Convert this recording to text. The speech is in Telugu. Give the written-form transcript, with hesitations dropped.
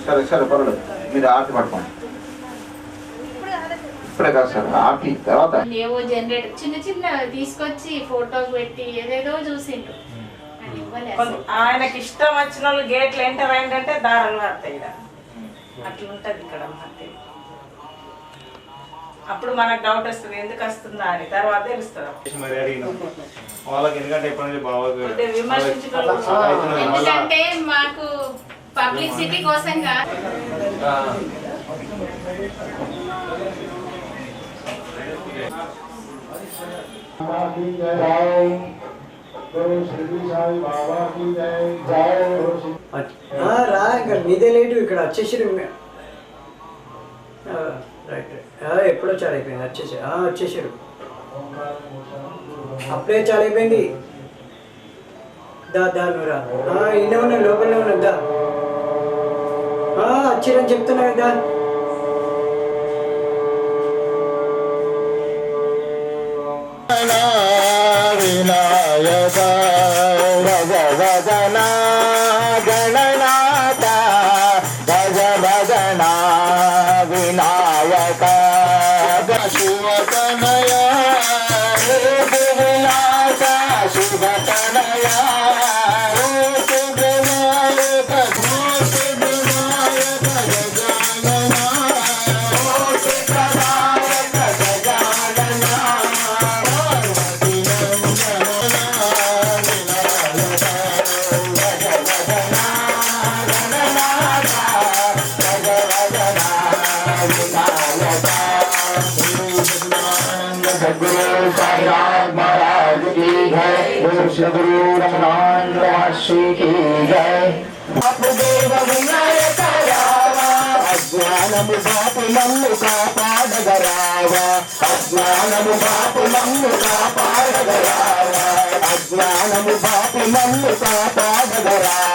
సరే సరే పర్వాలేదు, మీరు ఆర్తి పట్టుకోండి. ఇప్పుడే కాదు సార్, ఆర్తి తర్వాత ఏవో జనరేటర్ చిన్న చిన్న తీసుకొచ్చి ఫోటోకి పెట్టి ఏదేదో చూసిండ్రు. ఆయనకి ఇష్టం వచ్చిన వాళ్ళు గేట్లు ఎంటర్ అయిందంటే దారాలు పడతాయి. అట్లుంటది ఇక్కడ అన్నట్టు. అప్పుడు మనకు డౌట్ వస్తుంది ఎందుకు వస్తుందా అని, తర్వాత తెలుస్తుంది. ఎందుకంటే మాకు పబ్లిసిటీ కోసం కాదు. రా ఇంకా మీదే లేటు ఇక్కడ వచ్చేసారు. రైట్ ఎప్పుడో చాలా అయిపోయింది, వచ్చేసారు అప్పుడే చాలా అయిపోయింది. దా నువ్వురా, ఇన్నే ఉన్నా లోపలనే ఉన్నా, దా వచ్చిరని చెప్తున్నా కదా. వినాయక భగవదన గణనాథ భగవదన వినాయక శివతనయ వినాశ శివతనయ गुरु रमनानंद वासी की जय। देव विनायक रावा अज्ञानमु बापु नम्मु कापाडगरावा अज्ञानमु बापु नम्मु कापाडगरावा अज्ञानमु बापु नम्मु कापाडगरावा।